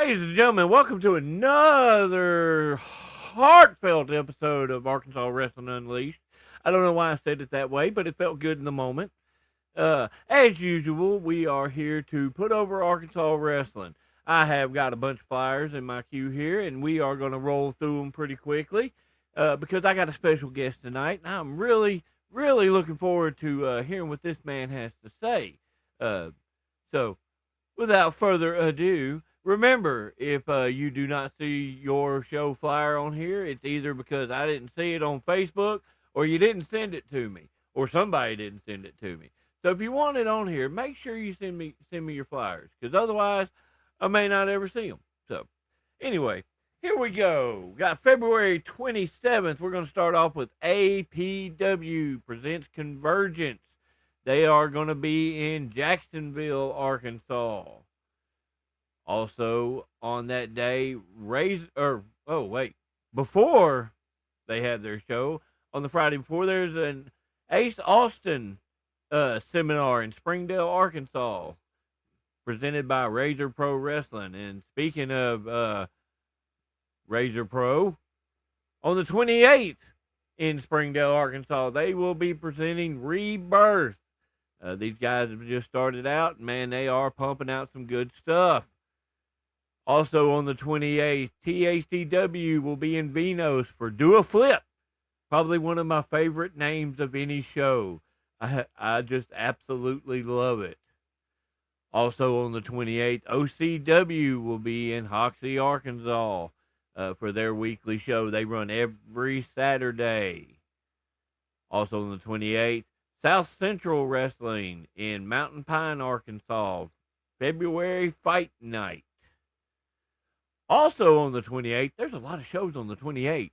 Ladies and gentlemen, welcome to another heartfelt episode of Arkansas Wrestling Unleashed. I don't know why I said it that way, but it felt good in the moment. As usual, we are here to put over Arkansas wrestling. I have got a bunch of flyers in my queue here, and we are going to roll through them pretty quickly because I got a special guest tonight, and I'm really looking forward to hearing what this man has to say. Uh, so, without further ado, remember if you do not see your show flyer on here, it's either because I didn't see it on Facebook or you didn't send it to me or somebody didn't send it to me. So if you want it on here, make sure you send me your flyers because otherwise I may not ever see them. So anyway, here we go. Got February 27th. We're going to start off with APW presents Convergence. They are going to be in Jacksonville, Arkansas. Also on that day, before they had their show on the Friday before, there's an Ace Austin seminar in Springdale, Arkansas, presented by Razor Pro Wrestling. And speaking of Razor Pro, on the 28th in Springdale, Arkansas, they will be presenting Rebirth. These guys have just started out. Man, they are pumping out some good stuff. Also on the 28th, THCW will be in Venos for Do a Flip. Probably one of my favorite names of any show. I just absolutely love it. Also on the 28th, OCW will be in Hoxie, Arkansas for their weekly show. They run every Saturday. Also on the 28th, South Central Wrestling in Mountain Pine, Arkansas, February Fight Night. Also on the 28th, there's a lot of shows on the 28th.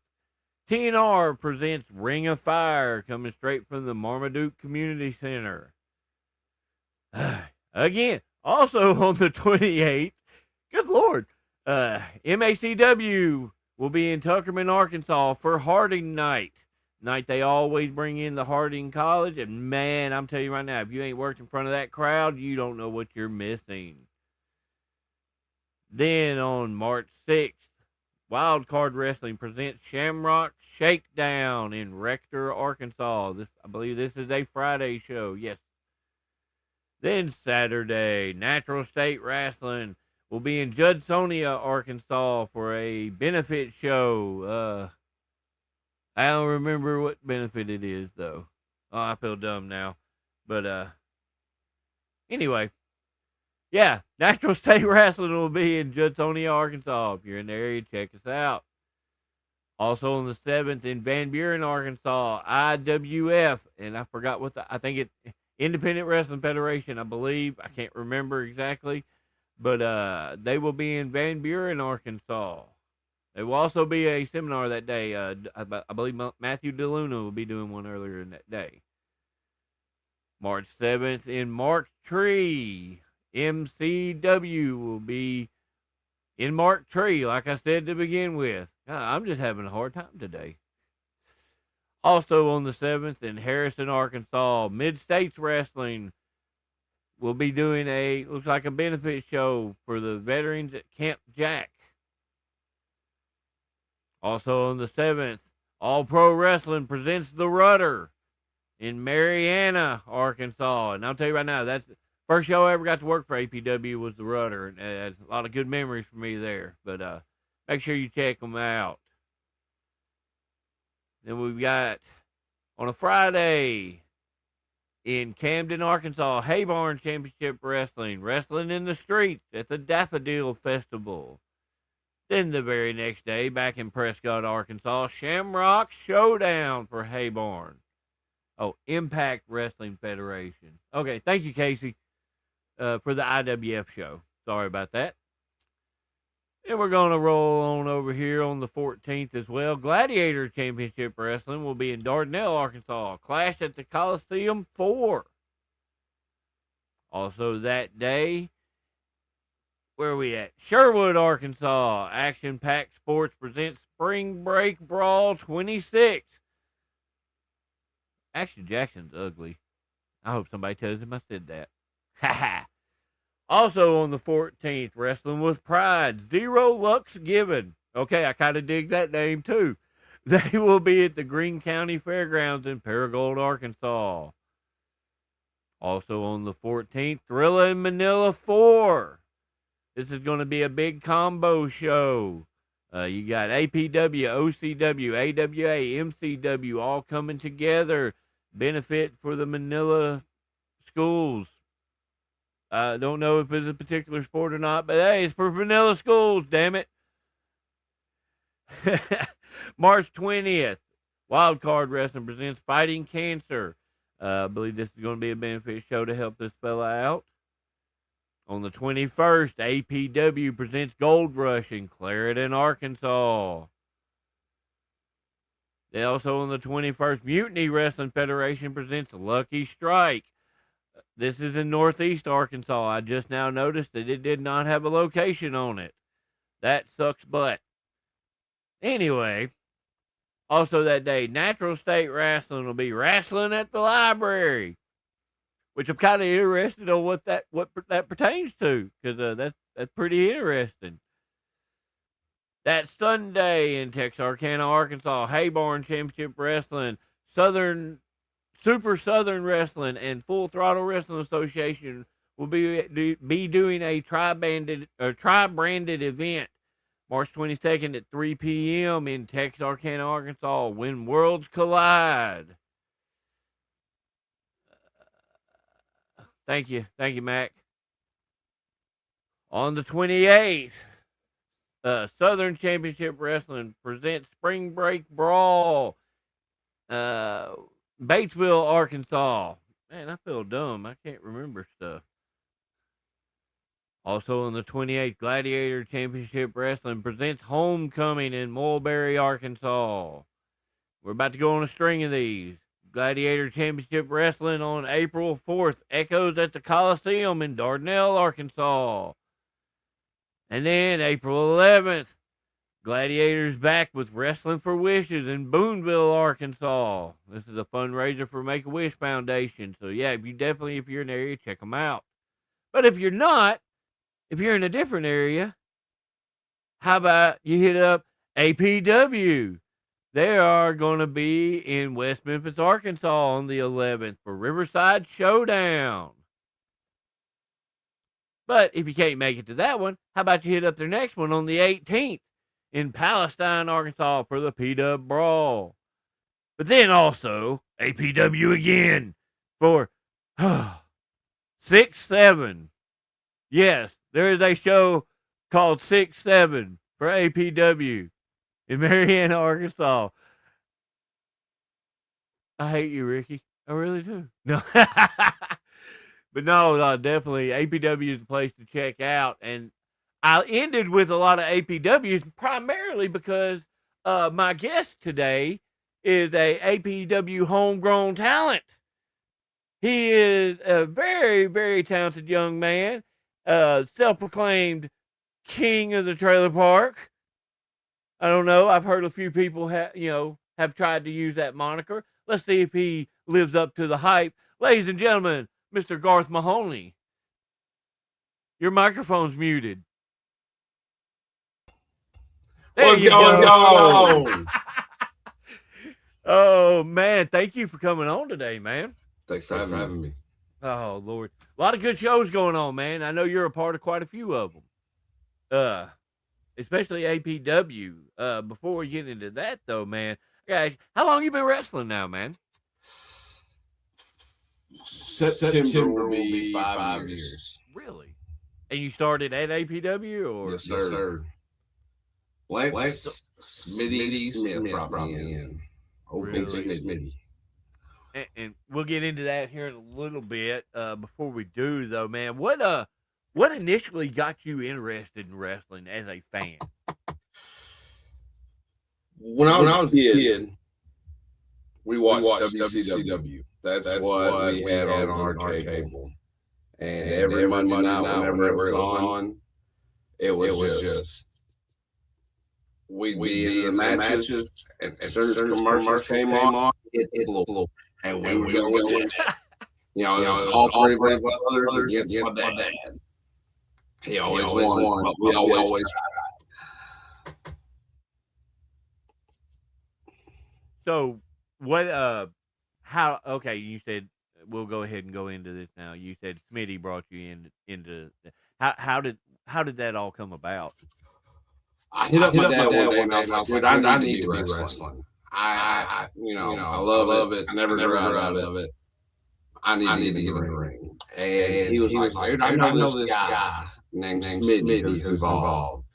TNR presents Ring of Fire coming straight from the Marmaduke Community Center. Again, also on the 28th, good Lord, MACW will be in Tuckerman, Arkansas for Harding Night. Night they always bring in the Harding College, and man, I'm telling you right now, if you ain't worked in front of that crowd, you don't know what you're missing. Then on March 6th, Wild Card Wrestling presents Shamrock Shakedown in Rector, Arkansas. I believe this is a Friday show. Yes. Then Saturday, Natural State Wrestling will be in Judsonia, Arkansas for a benefit show. I don't remember what benefit it is, though. Oh, I feel dumb now. But anyway, yeah, Natural State Wrestling will be in Judsonia, Arkansas. If you're in the area, check us out. Also on the 7th in Van Buren, Arkansas, IWF, and I forgot I think it's Independent Wrestling Federation, I believe. I can't remember exactly, but they will be in Van Buren, Arkansas. There will also be a seminar that day. I believe Matthew DeLuna will be doing one earlier in that day. March 7th in Mark Tree, MCW will be in Mark Tree, like I said to begin with. God, I'm just having a hard time today. Also on the 7th in Harrison, Arkansas, Mid-States Wrestling will be doing looks like a benefit show for the veterans at Camp Jack. Also on the 7th, All Pro Wrestling presents The Rudder in Marianna, Arkansas. And I'll tell you right now, that's the first show I ever got to work for APW was The Rudder. And a lot of good memories for me there. But make sure you check them out. Then we've got on a Friday in Camden, Arkansas, Haybarn Championship Wrestling, Wrestling in the Streets at the Daffodil Festival. Then the very next day, back in Prescott, Arkansas, Shamrock Showdown for Haybarn. Oh, Impact Wrestling Federation. Okay, thank you, Casey, for the IWF show. Sorry about that. And we're going to roll on over here on the 14th as well. Gladiator Championship Wrestling will be in Dardanelle, Arkansas. Clash at the Coliseum 4. Also that day, where are we at? Sherwood, Arkansas. Action Pack Sports presents Spring Break Brawl 26. Action Jackson's ugly. I hope somebody tells him I said that. Ha ha. Also on the 14th, Wrestling with Pride, Zero Lux Given. Okay, I kind of dig that name too. They will be at the Greene County Fairgrounds in Paragould, Arkansas. Also on the 14th, Thrilla in Manila 4. This is going to be a big combo show. You got APW, OCW, AWA, MCW all coming together. Benefit for the Manila schools. I don't know if it's a particular sport or not, but hey, it's for Manila schools, damn it. March 20th, Wild Card Wrestling presents Fighting Cancer. I believe this is going to be a benefit show to help this fella out. On the 21st, APW presents Gold Rush in Clarendon, Arkansas. Then also on the 21st, Mutiny Wrestling Federation presents Lucky Strike. This is in Northeast Arkansas. I just now noticed that it did not have a location on it. That sucks butt. Anyway, also that day, Natural State Wrestling will be wrestling at the library, which I'm kind of interested on what that pertains to, because that's pretty interesting. That Sunday in Texarkana, Arkansas, Hayborn Championship Wrestling, Super Southern Wrestling, and Full Throttle Wrestling Association will be doing a tri-branded event March 22nd at 3 p.m. in Texarkana, Arkansas, when worlds collide. Thank you, Mac. On the 28th, Southern Championship Wrestling presents Spring Break Brawl, Batesville, Arkansas. Man, I feel dumb. I can't remember stuff. Also on the 28th, Gladiator Championship Wrestling presents Homecoming in Mulberry, Arkansas. We're about to go on a string of these. Gladiator Championship Wrestling on April 4th, Echoes at the Coliseum in Dardanelle, Arkansas. And then April 11th, Gladiators back with Wrestling for Wishes in Boonville, Arkansas. This is a fundraiser for Make-A-Wish Foundation. So yeah, if you're in the area, check them out. But if you're not, if you're in a different area, how about you hit up APW? They are going to be in West Memphis, Arkansas on the 11th for Riverside Showdown. But if you can't make it to that one, how about you hit up their next one on the 18th in Palestine, Arkansas for the P-Dub Brawl. But then also APW again for 6-7. Yes, there is a show called 6-7 for APW in Marianna, Arkansas. I hate you, Ricky. I really do. No. But no, definitely APW is the place to check out. And I ended with a lot of APWs primarily because my guest today is a APW homegrown talent. He is a very, very talented young man, self-proclaimed king of the trailer park. I don't know. I've heard a few people have tried to use that moniker. Let's see if he lives up to the hype. Ladies and gentlemen, Mr. Garth Mahoney. Your microphone's muted. What's going on? Oh, man. Thank you for coming on today, man. Thanks for having me. Oh, Lord. A lot of good shows going on, man. I know you're a part of quite a few of them. Especially APW. Before we get into that, though, man, guys, how long you been wrestling now, man? September will be 5 years. Really? And you started at APW, or? Yes, sir. Lance Smitty Smith brought me in. Old Big Smitty. And we'll get into that here in a little bit. Before we do, though, man, what initially got you interested in wrestling as a fan? When I was a kid, we watched WCW. That's what we had on our cable. And every Monday night, whenever it was on, it was just we'd be in matches, and certain commercials came on, it blew. And we were going, all three of us brothers against my dad. He always won, but we always tried. So what? Okay, you said we'll go ahead and go into this now. You said Smitty brought you into how did that all come about? I hit up my dad one day and I was like, dude, I need to be wrestling. I love it. I never grew out of it. I need to get in the ring. And he was like, dude, I know this guy named Smitty who's involved.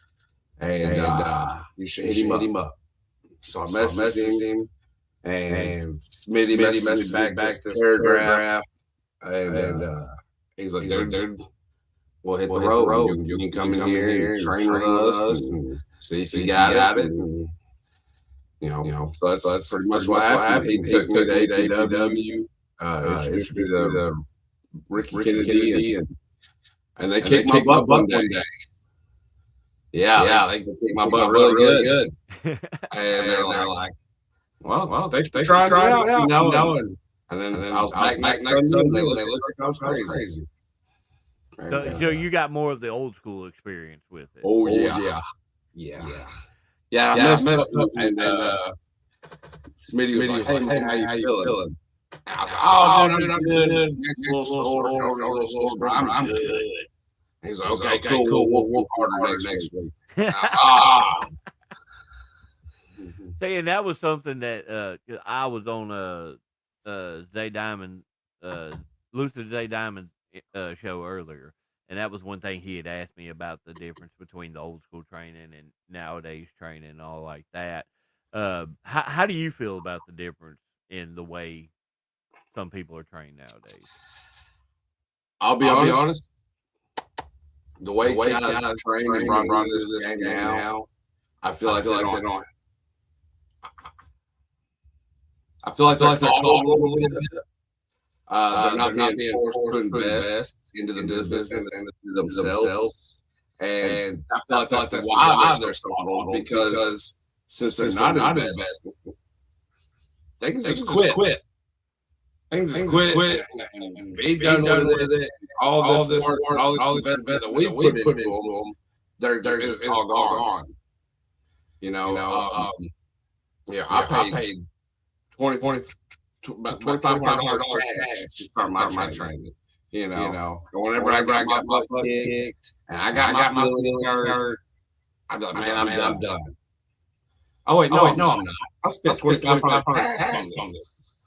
And you should hit him up. So I messaged him. And Smitty messaged me back this paragraph. And he's like, dude, we'll hit the road. You can come in here and train with us and see if you got it. And, so that's pretty much what happened. He took me to AEW, introduced me to Ricky Kennedy, and they kicked my butt one day. Yeah, they kicked my butt really good. And they're like, well, thanks for trying it out, and then I was back next Sunday. They looked like I was crazy. So you got more of the old school experience with it. Oh yeah. I messed up, and Smitty was like, "Hey, how you feeling?" And I was like, "Oh, dude, I'm good. I'm good." And he's like, "Okay, cool. We'll partner next week." See, and that was something that I was on Zay Diamond, Luther Zay Diamond show earlier, and that was one thing he had asked me about the difference between the old school training and nowadays training and all like that. How do you feel about the difference in the way some people are trained nowadays? I'll be honest. The way guys are trained and run this game now, I feel like they don't. I feel like they're called a little bit. They're not being forced to invest into the business and themselves. And I feel like that's why they're so coddled, because since they're not investing, they can just quit. They can just quit and be done with it. All this work, all this investment that we put into them, they're just all gone. I paid about $2,500 cash to start my training. Whenever I got my butt kicked and I got my feelings hurt, I'm like, man, I'm done. Oh wait, no, I'm not. I spent $2,500 on this.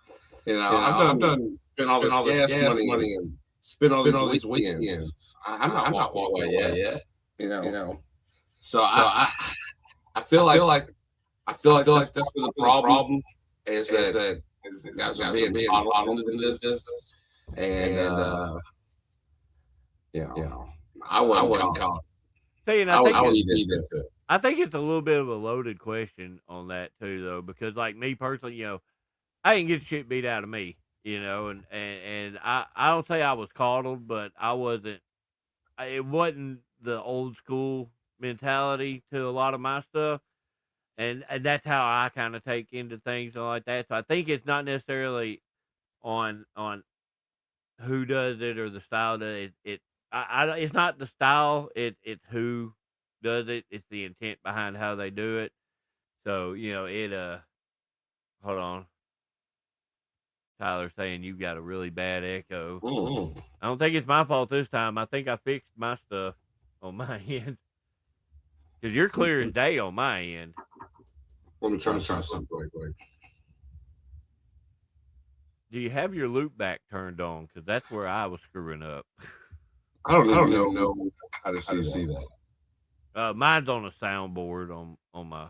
I've done spent all this gas money and spent all these weekends. I'm not walking away yet. So I feel like that's where the problem is, that guys are being coddled in this business, and I wouldn't call it. I think it's a little bit of a loaded question on that too, though, because like me personally, I didn't get shit beat out of me, and I don't say I was coddled, but I wasn't. It wasn't the old school mentality to a lot of my stuff. And that's how I kind of take into things and like that. So I think it's not necessarily on who does it or the style does it. It's not the style. It's who does it. It's the intent behind how they do it. So hold on. Tyler saying you've got a really bad echo. Mm-hmm. I don't think it's my fault this time. I think I fixed my stuff on my end. Because you're clear as day on my end. Let me try something quick. Do you have your loop back turned on? Because that's where I was screwing up. I don't even know how to see that. Mine's on a soundboard on my.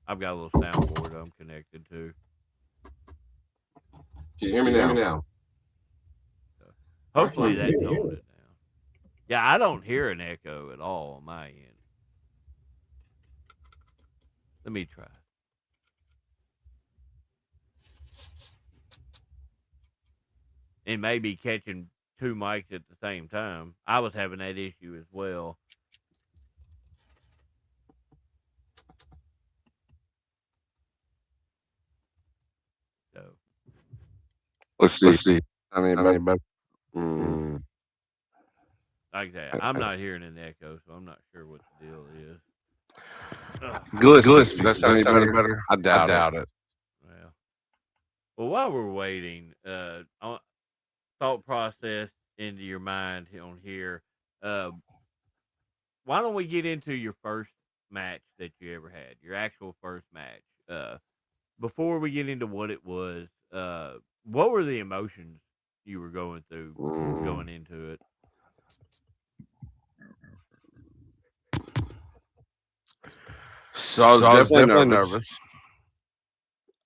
I've got a little soundboard I'm connected to. Can you hear me now? Hopefully that's on it now. Yeah, I don't hear an echo at all on my end. Let me try. It may be catching two mics at the same time. I was having that issue as well. So let's see. I mean, all like that. I'm not hearing an echo, so I'm not sure what the deal is. Gillespie, does that sound any better? I doubt it. Well, while we're waiting, thought process into your mind on here. Why don't we get into your first match that you ever had, your actual first match? Before we get into what it was, what were the emotions you were going through going into it? So I was definitely nervous.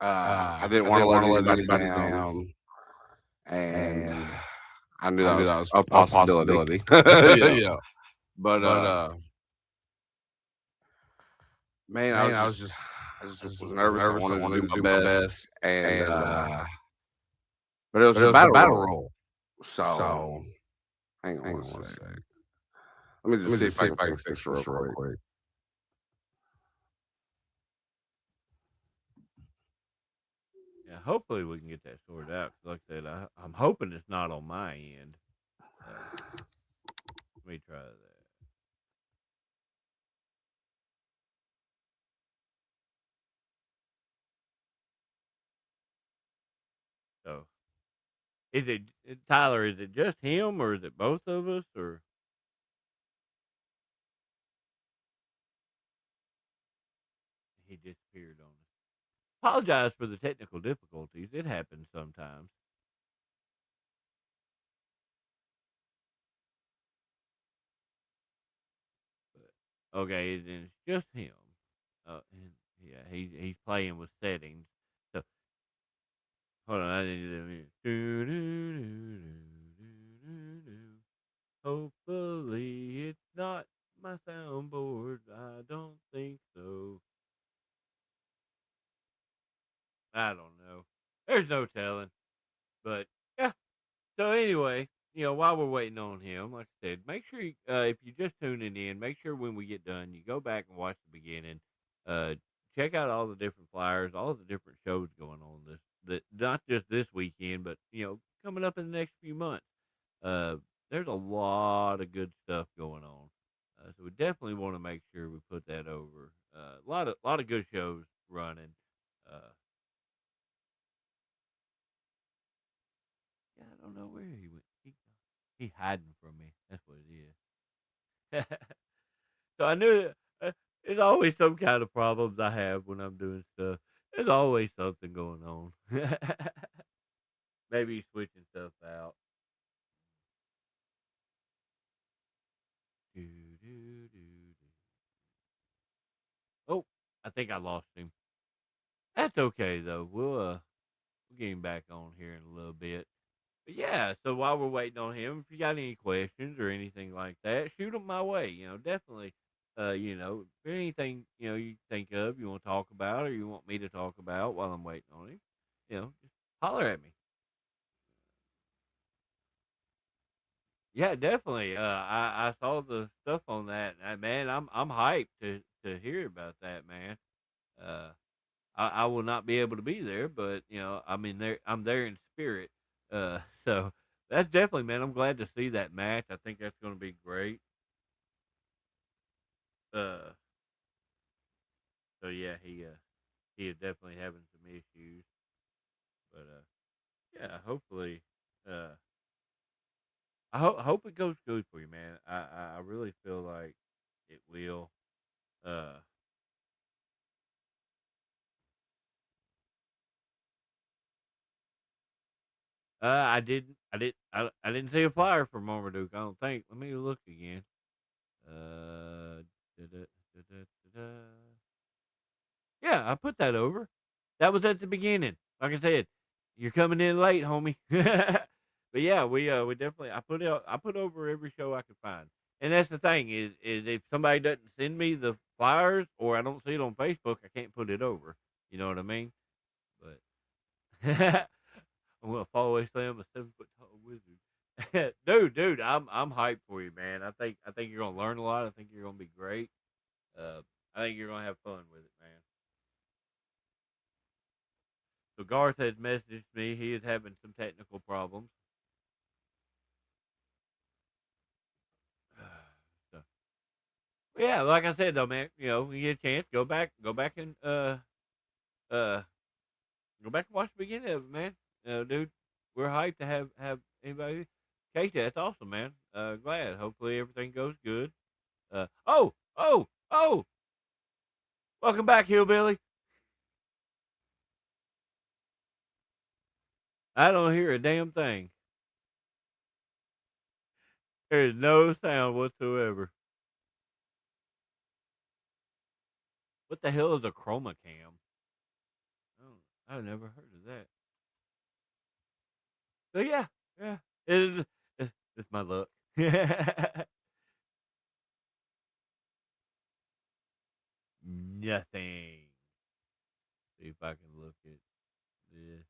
I didn't want to let anybody down, and I knew that was a possibility. Yeah. But man, I just was nervous. I wanted to do my best, and but it was a battle roll. So hang on one sec. Let me just see if I can fix this real quick. Yeah, hopefully we can get that sorted out. Like I said, I'm hoping it's not on my end. Let me try that. So, is it Tyler? Is it just him, or is it both of us, or? He disappeared on us. Apologize for the technical difficulties. It happens sometimes. But, okay, then it's just him. And yeah, he's playing with settings. So hold on, I need to. Hopefully it's not my soundboard. I don't think so. I don't know. There's no telling. But yeah. So anyway, while we're waiting on him, like I said, make sure if you're just tuning in, make sure when we get done, you go back and watch the beginning. Check out all the different flyers, all the different shows going on not just this weekend, but coming up in the next few months. There's a lot of good stuff going on. So we definitely want to make sure we put that over. A lot of good shows running. Uh, yeah, I don't know where he went. He hiding from me. That's what it is. So I knew there's always some kind of problems I have when I'm doing stuff. There's always something going on. Maybe switching stuff out. Do, do, do, do. Oh, I think I lost him. That's okay though. We'll get him back on here in a little bit. But yeah, so while we're waiting on him, if you got any questions or anything like that, shoot them my way. Definitely. If there's anything you think of, you want to talk about, or you want me to talk about while I'm waiting on him, just holler at me. Yeah, definitely. I saw the stuff on that, and man, I'm hyped to hear about that, man. Uh, I will not be able to be there, but I'm there in spirit. So that's definitely, man. I'm glad to see that match. I think that's going to be great. Uh, so yeah, he is definitely having some issues, but yeah, hopefully, uh, I hope it goes good for you, man. I really feel like it will. Uh, I didn't see a flyer for Marmaduke. I don't think. Let me look again. Uh, da, da, da, da, da, da. Yeah, I put that over. That was at the beginning. Like I said, you're coming in late, homie. But yeah, we definitely I put over every show I could find. And that's the thing is if somebody doesn't send me the flyers or I don't see it on Facebook, I can't put it over. You know what I mean? But I'm gonna follow Slam, a 7 foot tall wizard. dude, I'm hyped for you, man. I think you're gonna learn a lot. I think you're gonna be great. I think you're gonna have fun with it, man. So Garth has messaged me. He is having some technical problems. Yeah, like I said though, man, when you get a chance, go back and go back and watch the beginning of it, man. Dude, we're hyped to have anybody. Casey, that's awesome, man. Glad. Hopefully everything goes good. Oh! Welcome back, Hillbilly. I don't hear a damn thing. There's no sound whatsoever. What the hell is a chroma cam? Oh, I've never heard of that. So yeah, it's my luck. Nothing. See if I can look at this.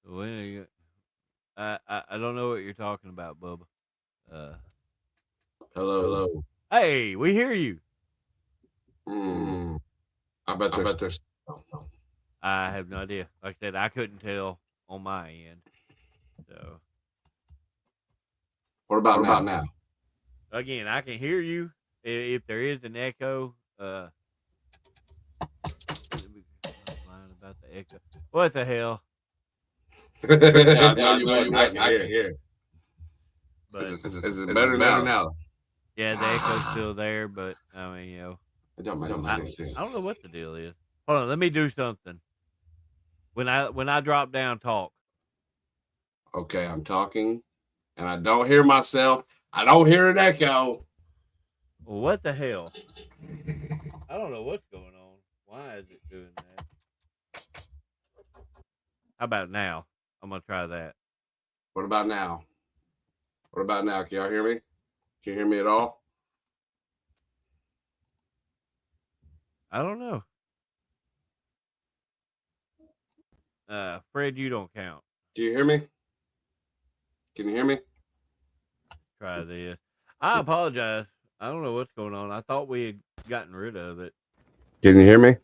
When are you? I don't know what you're talking about, Bubba. Hello. Hey, we hear you. I bet there's. I have no idea. Like I said, I couldn't tell on my end. So. What about now? Again, I can hear you. If there is an echo, about the echo. What the hell? I know you want to hear. But is it better now? Yeah, the echo's still there, but I mean, it don't make sense. I don't know what the deal is. Hold on, let me do something. When I drop down, talk. Okay, I'm talking, and I don't hear myself. I don't hear an echo. Well, what the hell? I don't know what's going on. Why is it doing that? How about now? I'm gonna try that. What about now? Can y'all hear me? Can you hear me at all? I don't know. Fred, you don't count. Do you hear me? Can you hear me? Try this. I apologize. I don't know what's going on. I thought we had gotten rid of it. Can you hear me?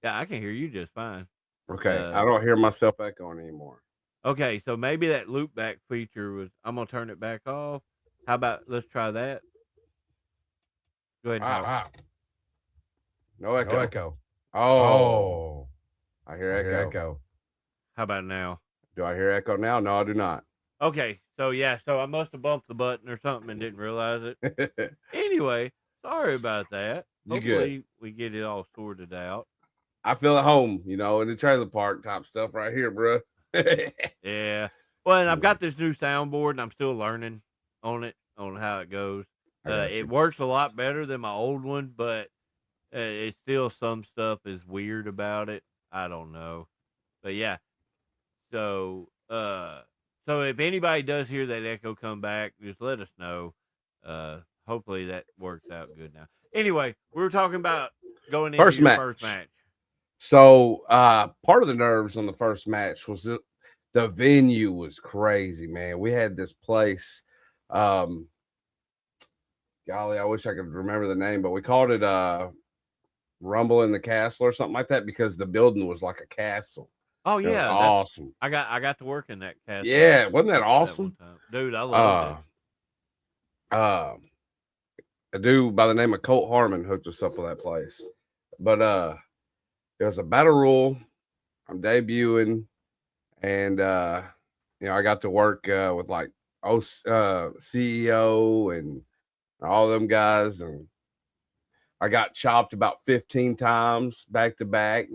Yeah, I can hear you just fine. Okay, I don't hear myself echoing anymore. Okay, so maybe that loop back feature was. I'm gonna turn it back off. How about let's try that? Go ahead and talk. No echo. Oh, I hear echo. How about now? Do I hear echo now? No, I do not. Okay, so yeah, so I must have bumped the button or something and didn't realize it. Anyway, sorry about that. Hopefully we get it all sorted out. I feel at home, in the trailer park type stuff right here, bro. Yeah. Well, and I've got this new soundboard, and I'm still learning on how it goes. It works a lot better than my old one, but it's still some stuff is weird about it. I don't know, but yeah. So if anybody does hear that echo come back, just let us know. Hopefully that works out good now. Anyway, we were talking about going into your first match. So part of the nerves on the first match was the venue was crazy, man. We had this place. Golly, I wish I could remember the name, but we called it Rumble in the Castle or something like that because the building was like a castle. Oh yeah, awesome. I got to work in that castle. Yeah, wasn't that awesome? Dude, I loved it. A dude by the name of Colt Harmon hooked us up with that place. But it was a battle royal. I'm debuting, and I got to work with like CEO and all them guys, and I got chopped about 15 times back to back.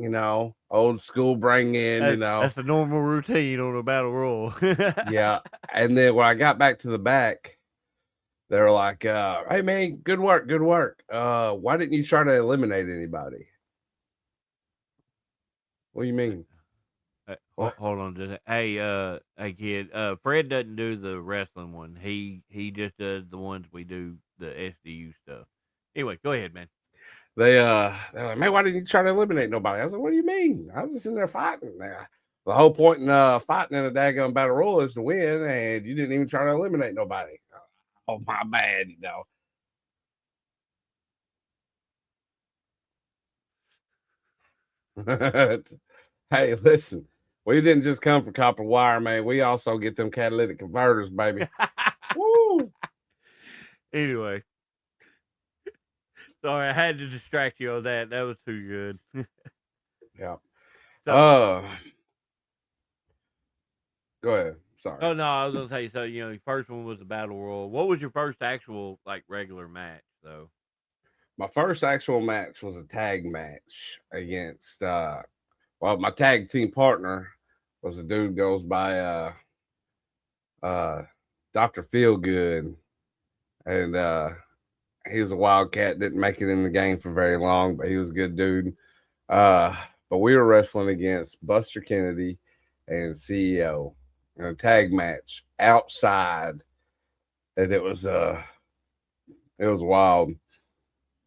Old school bring in. That's the normal routine on a battle royal. Yeah, and then when I got back to the back, they were like, "Hey man, good work. Why didn't you try to eliminate anybody?" What do you mean? Hold on. Hey kid. Fred doesn't do the wrestling one. He just does the ones we do, the SDU stuff. Anyway, go ahead, man. They're like, "Man, why didn't you try to eliminate nobody?" I was like, "What do you mean? I was just in there fighting." The whole point in fighting in a daggone battle royal is to win, and you didn't even try to eliminate nobody. Oh, my bad, Hey, listen, we didn't just come for copper wire, man. We also get them catalytic converters, baby. Woo! Anyway, sorry, I had to distract you on that. That was too good. Yeah. So, Go ahead. Sorry. oh no, I was gonna say. So your first one was the battle royal. What was your first actual like regular match though? My first actual match was a tag match against well, my tag team partner was a dude goes by uh Dr. Feelgood, and he was a wildcat, didn't make it in the game for very long, but he was a good dude. But we were wrestling against Buster Kennedy and CEO in a tag match outside, and it was wild.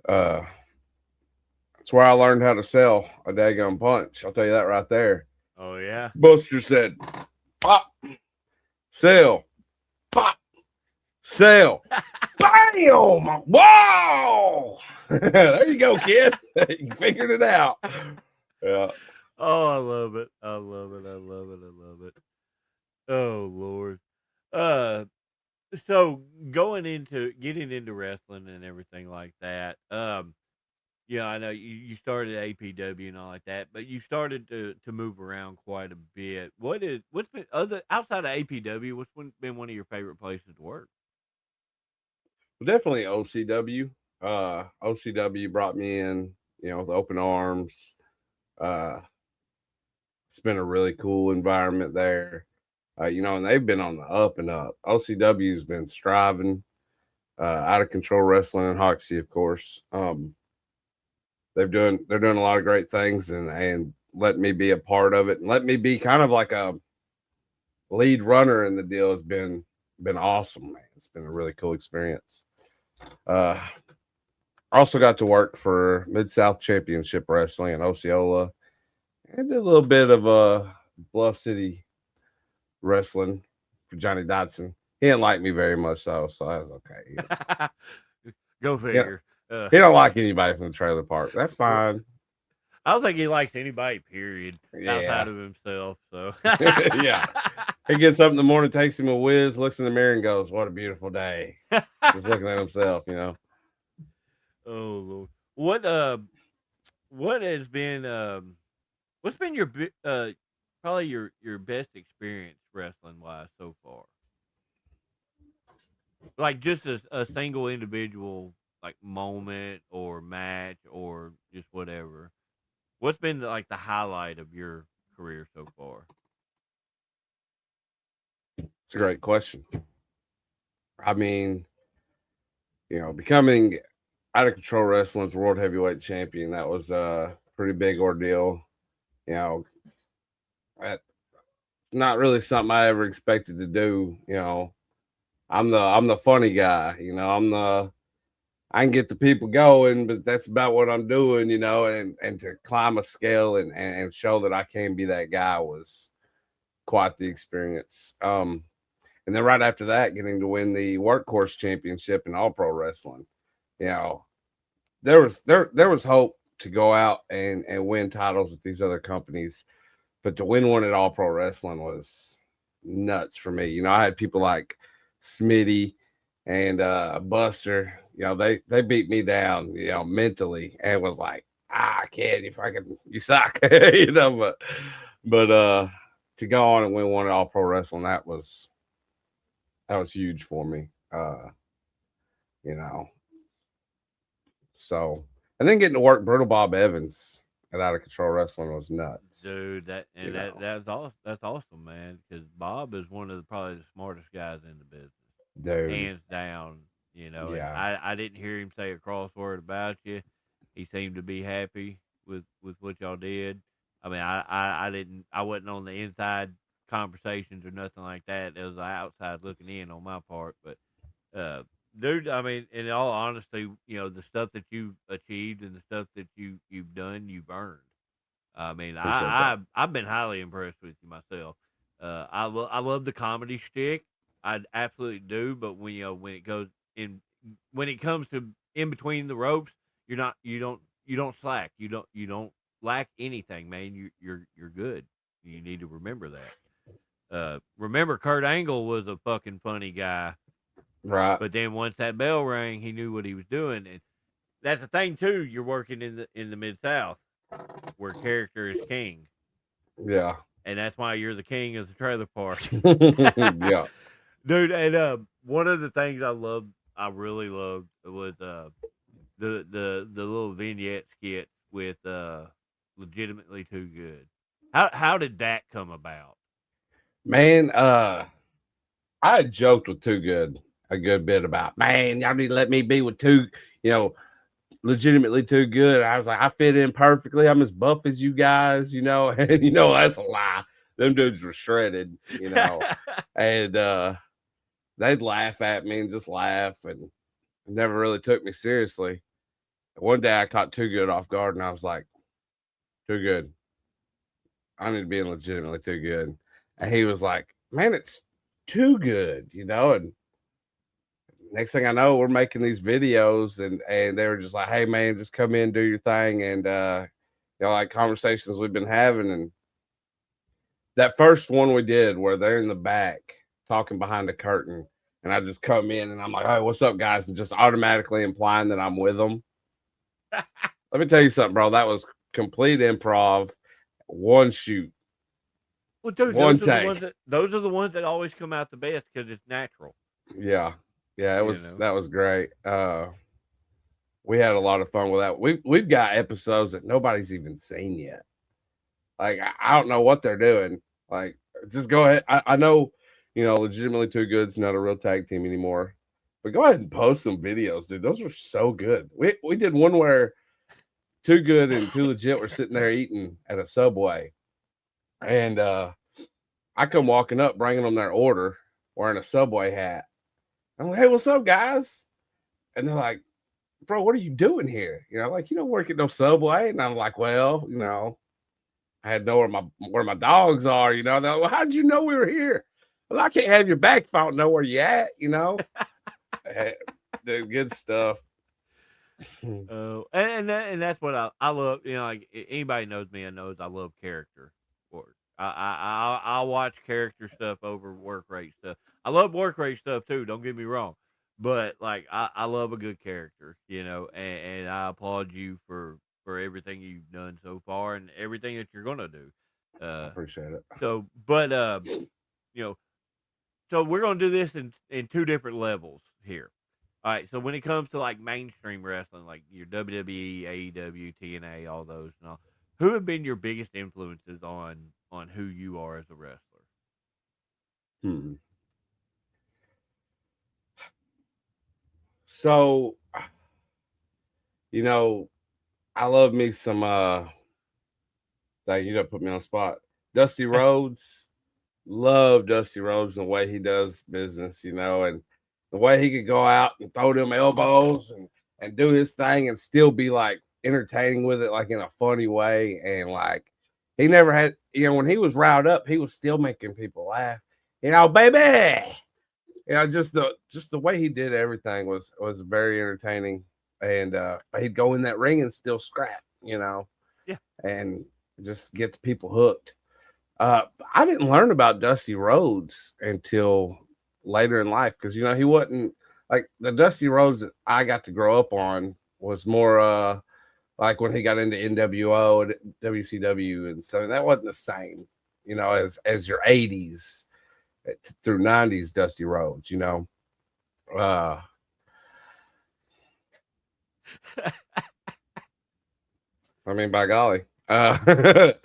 That's where I learned how to sell a daggone punch. I'll tell you that right there. Oh yeah. Buster said, "Pop, sell, pop, sell, bam! Wow! There you go, kid. You figured it out." Yeah. Oh, I love it. I love it. I love it. I love it. Oh Lord. Uh, so getting into wrestling and everything like that. Yeah, I know you started at APW and all like that, but you started to move around quite a bit. What's been other outside of APW? Been one of your favorite places to work? Definitely OCW. OCW brought me in, with open arms. Uh, it's been a really cool environment there. And they've been on the up and up. OCW's been striving, out of control wrestling and Hoxie, of course. They're doing a lot of great things, and let me be a part of it, and let me be kind of like a lead runner in the deal has been awesome, man. It's been a really cool experience. I also got to work for Mid South Championship Wrestling in Osceola, and did a little bit of Bluff City wrestling for Johnny Dodson. He didn't like me very much though, so I was okay. Go figure. He don't like anybody from the trailer park. That's fine. I don't think he likes anybody, period, outside Yeah. of himself. So Yeah. He gets up in the morning, takes him a whiz, looks in the mirror, and goes, "What a beautiful day." Just looking at himself. Oh Lord. What has been what's been your probably your best experience wrestling wise so far? Like just a single individual like moment or match or just whatever. What's been like the highlight of your career so far? It's a great question. I mean, becoming out of control wrestling's world heavyweight champion, that was a pretty big ordeal. You know, that's not really something I ever expected to do. I'm the funny guy, I can get the people going, but that's about what I'm doing, and to climb a scale and show that I can be that guy was quite the experience. And then right after that, getting to win the workhorse championship in all pro wrestling, you know, there was hope to go out and win titles at these other companies, but to win one at all pro wrestling was nuts for me. I had people like Smitty and Buster, they beat me down, mentally, and was like, kid, you suck, but to go on and win one at all pro wrestling, that was huge for me. You know, so and then getting to work Brutal Bob Evans at Out of Control Wrestling was nuts. Dude, that's awesome, man. Because Bob is one of probably the smartest guys in the business, Dude, hands down. And yeah, I didn't hear him say a cross word about you. He seemed to be happy with what y'all did. I mean, I wasn't on the inside conversations or nothing like that. It was outside looking in on my part, but uh, dude, I mean, in all honesty, the stuff that you achieved and the stuff that you've done, you've earned. I mean, appreciate that. I've been highly impressed with you myself. I love the comedy shtick. I absolutely do. But when it goes in when it comes to in between the ropes, you don't slack. You don't lack anything, man, you're good. You need to remember that. Remember, Kurt Angle was a fucking funny guy, Right. but then once that bell rang, he knew what he was doing, and that's the thing too. You're working in the Mid-South, where character is king. Yeah. And that's why you're the king of the trailer park. Yeah. Dude, and one of the things I really loved was the little vignette skit with Legitimately Too Good. How did that come about? Man, I had joked with Too Good a good bit about, man, y'all need to let me be with Legitimately Too Good. I was like, I fit in perfectly. I'm as buff as you guys, and that's a lie. Them dudes were shredded, and they'd laugh at me and just laugh and never really took me seriously. One day I caught Too Good off guard and I was like, Too Good, I need to be in Legitimately Too Good. And he was like, man, it's too good, and next thing I know, we're making these videos and they were just like, hey man, just come in, do your thing. And like conversations we've been having. And that first one we did where they're in the back talking behind the curtain, and I just come in and I'm like, hey, what's up, guys? And just automatically implying that I'm with them. Let me tell you something, bro. That was complete improv, one shoot. Well, dude, those are the ones that always come out the best because it's natural. Yeah. Yeah, that was great. We had a lot of fun with that. We've got episodes that nobody's even seen yet. Like, I don't know what they're doing. Like, just go ahead. I know, Legitimately Too Good's not a real tag team anymore, but go ahead and post some videos, dude. Those were so good. We did one where Too Good and Too Legit were sitting there eating at a Subway, and I come walking up, bringing them their order, wearing a Subway hat. I'm like, hey, what's up, guys? And they're like, bro, what are you doing here? Like, you don't work at no Subway. And I'm like, well, I had to know where my dogs are, They're like, well, how'd you know we were here? Well, I can't have your back if I don't know where you at, Dude, good stuff. And that's what I love. Like anybody knows me, and knows I love character. I'll watch character stuff over work rate stuff. I love work rate stuff too. Don't get me wrong, but like I love a good character, and I applaud you for everything you've done so far and everything that you're gonna do. I appreciate it. So, but so we're gonna do this in two different levels here. All right. So when it comes to like mainstream wrestling, like your WWE, AEW, TNA, all those, and all, who have been your biggest influences on who you are as a wrestler? So, I love me some you put me on the spot. Dusty Rhodes. Love Dusty Rhodes and the way he does business, and the way he could go out and throw them elbows and do his thing and still be like entertaining with it, like in a funny way. And like he never had, when he was riled up, he was still making people laugh, baby. Just the way he did everything was very entertaining. And he'd go in that ring and still scrap, Yeah, and just get the people hooked. I didn't learn about Dusty Rhodes until later in life, because he wasn't like the Dusty Rhodes that I got to grow up on was more like when he got into NWO and WCW, and so that wasn't the same, as your 80s through 90s Dusty Rhodes, I mean, by golly. But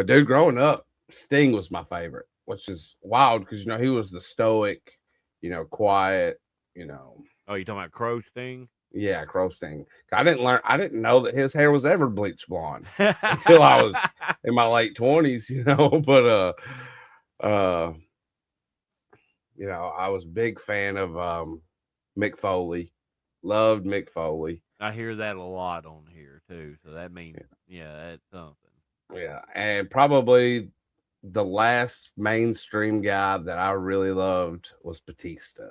dude, growing up, Sting was my favorite, which is wild because he was the stoic, quiet, Oh, you talking about Crow Sting? Yeah, Crow Sting. I didn't know that his hair was ever bleached blonde until I was in my late 20s, But I was a big fan of Mick Foley. Loved Mick Foley. I hear that a lot on here too, so that means that's something. Yeah, and probably the last mainstream guy that I really loved was Batista.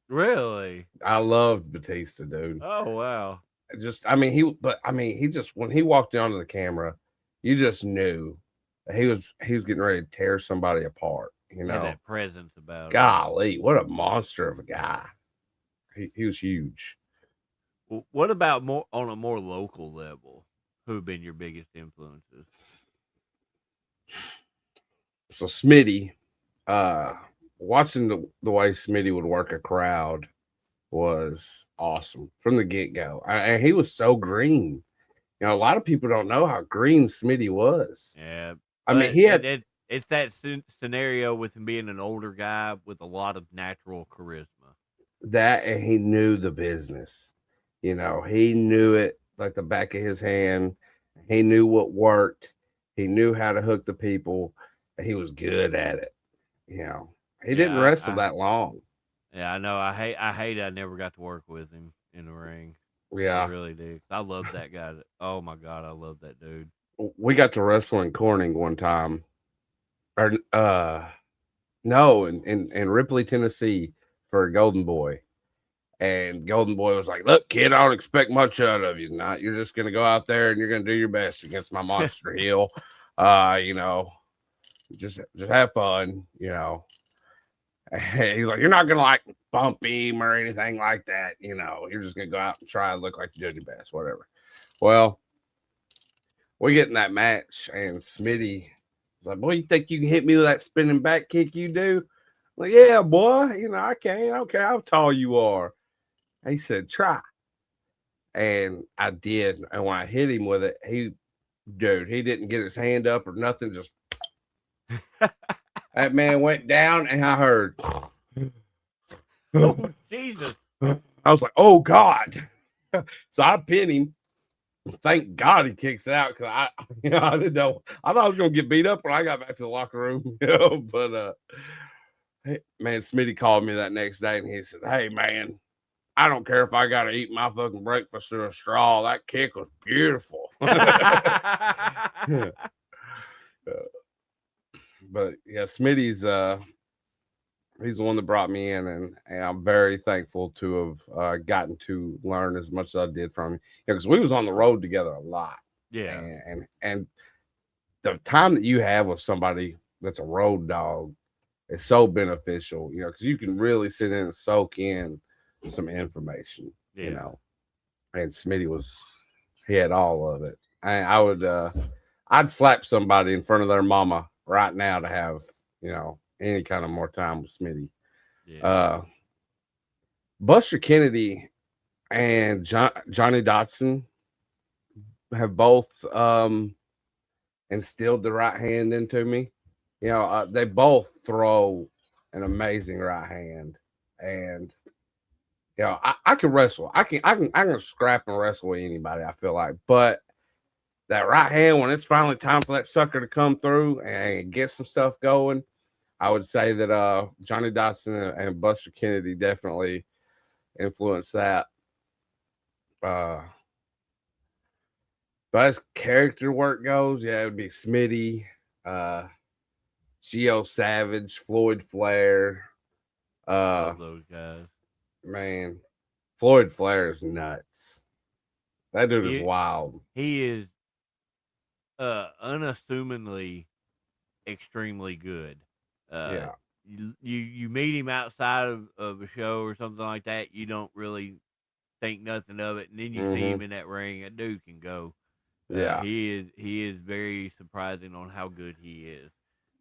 Really? I loved Batista, dude. Oh wow. he just when he walked onto the camera, you just knew that he was getting ready to tear somebody apart. You Had know, that presence about him. golly, what a monster of a guy. He was huge. What about more on a more local level? Who've been your biggest influences? So Smitty, watching the way Smitty would work a crowd was awesome from the get-go. And he was so green. You know, a lot of people don't know how green Smitty was. Yeah, I mean, he had it's that scenario with him being an older guy with a lot of natural charisma. that, and he knew the business. You know, he knew it like the back of his hand. He knew what worked. He knew how to hook the people. He was good at it. You know, he didn't wrestle that long. Yeah, I know. I hate I never got to work with him in the ring. Yeah, I really do. I love that guy. Oh my god, I love that dude. we got to wrestle in Corning one time, or no, in Ripley, Tennessee, for Golden Boy. And Golden Boy was like, "Look, kid, I don't expect much out of you tonight. You're just gonna go out there and you're gonna do your best against my monster heel. You know, just have fun. You know." And he's like, "You're not gonna like bump him or anything like that. You know, you're just gonna go out and try and look like you did your best, whatever." Well, we get in that match, and Smitty was like, "Boy, you think you can hit me with that spinning back kick you do?" I'm like, "Yeah, boy. You know, I can. I don't care how tall you are." He said, "Try." And I did. And when I hit him with it, he didn't get his hand up or nothing. Just that man went down, and I heard, "Oh, Jesus." I was like, "Oh, God." So I pinned him. Thank God he kicks out, because I didn't know. I thought I was going to get beat up when I got back to the locker room. But man, Smitty called me that next day, and he said, "Hey, man, I don't care if I got to eat my fucking breakfast through a straw. That kick was beautiful." But yeah, Smitty's he's the one that brought me in, and I'm very thankful to have gotten to learn as much as I did from him. Because we was on the road together a lot. Yeah, and the time that you have with somebody that's a road dog is so beneficial. You know, because you can really sit in and soak in some information. yeah. You know, and Smitty he had all of it. I'd slap somebody in front of their mama right now to have, you know, any kind of more time with Smitty. Yeah. Buster Kennedy and Johnny Dotson have both instilled the right hand into me. You know, they both throw an amazing right hand, and you know, I can wrestle. I can scrap and wrestle with anybody, I feel like, but that right hand, when it's finally time for that sucker to come through and get some stuff going, I would say that Johnny Dotson and Buster Kennedy definitely influenced that. But as character work goes, yeah, it would be Smitty, Geo Savage, Floyd Flair. Love those guys. Man, Floyd Flair is nuts. That dude is wild. He is unassumingly extremely good. Yeah. You meet him outside of a show or something like that, you don't really think nothing of it, and then you see him in that ring. That dude can go. Yeah, he is very surprising on how good he is,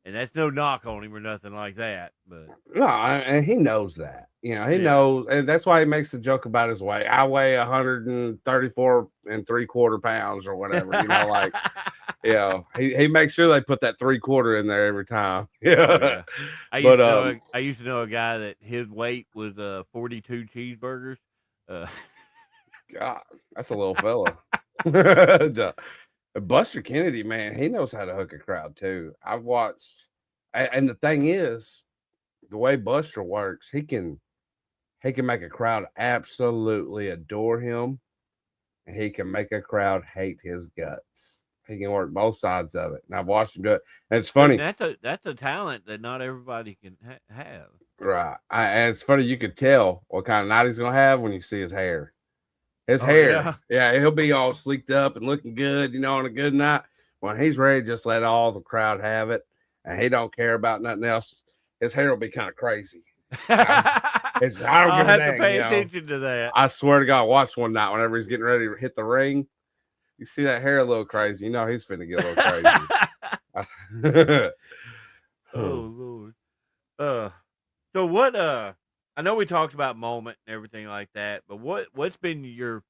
and that's no knock on him or nothing like that. But no, and he knows that. You know, he knows, and that's why he makes a joke about his weight. I weigh 134 3/4 pounds or whatever. You know, like, you know, he makes sure they put that 3/4 in there every time. Yeah. I used to know a guy that his weight was 42 cheeseburgers. God, that's a little fella. Buster Kennedy, man, he knows how to hook a crowd too. I've watched, and the thing is, the way Buster works, he can make a crowd absolutely adore him, and he can make a crowd hate his guts. He can work both sides of it, and I've watched him do it. And it's funny. That's a talent that not everybody can have. Right, and it's funny. You could tell what kind of night he's gonna have when you see his hair. His hair, he'll be all sleeked up and looking good, on a good night. When he's ready, just let all the crowd have it, and he don't care about nothing else. His hair will be kind of crazy. I don't give a dang. I'll have to pay attention to that. I swear to God, watch one night whenever he's getting ready to hit the ring. You see that hair a little crazy. He's finna get a little crazy. Oh Lord. So what? I know we talked about moment and everything like that, but what's been your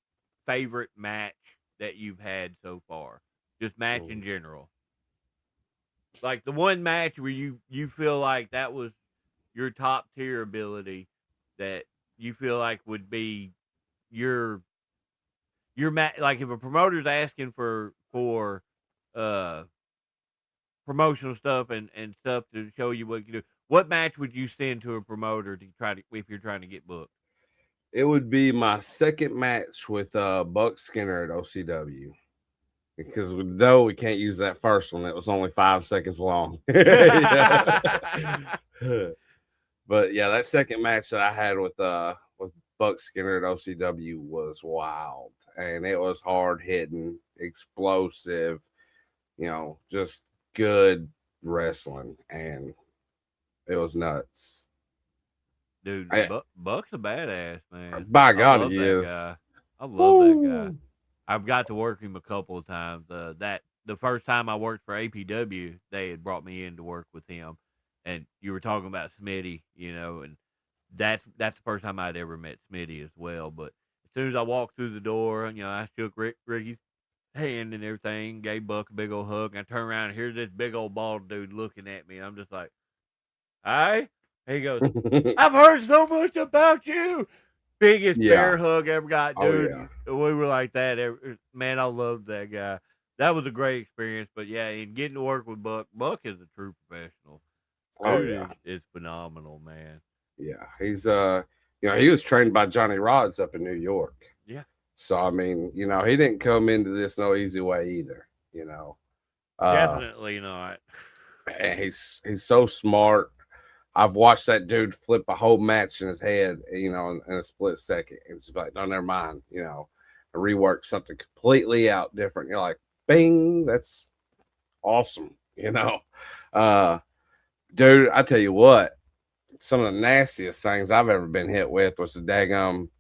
favorite match that you've had so far? Just match in general. Like the one match where you feel like that was your top tier ability that you feel like would be your match. Like if a promoter's asking for promotional stuff and stuff to show you what you do, what match would you send to a promoter to try to, if you're trying to get booked? It would be my second match with Buck Skinner at OCW. Because we know we can't use that first one. It was only 5 seconds long. But yeah, that second match that I had with Buck Skinner at OCW was wild. And it was hard hitting, explosive, just good wrestling. And it was nuts. Dude, Buck's a badass, man. By God, he is. I love that guy. I've got to work him a couple of times. The first time I worked for APW, they had brought me in to work with him, and you were talking about Smitty, and that's the first time I'd ever met Smitty as well. But as soon as I walked through the door, I shook Ricky's hand and everything, gave Buck a big old hug, and I turned around and here's this big old bald dude looking at me, and I'm just like, "Hi." He goes, "I've heard so much about you." Biggest bear hug ever got, dude. We were like that. Man, I loved that guy. That was a great experience. But yeah, and getting to work with Buck is a true professional. Dude is phenomenal, man. Yeah, he's he was trained by Johnny Rodz up in New York. Yeah. So I mean, he didn't come into this no easy way either. Definitely not. And he's so smart. I've watched that dude flip a whole match in his head, in a split second. And it's like, no, never mind, rework something completely out different. You're like, bing, that's awesome, Dude, I tell you what, some of the nastiest things I've ever been hit with was a daggum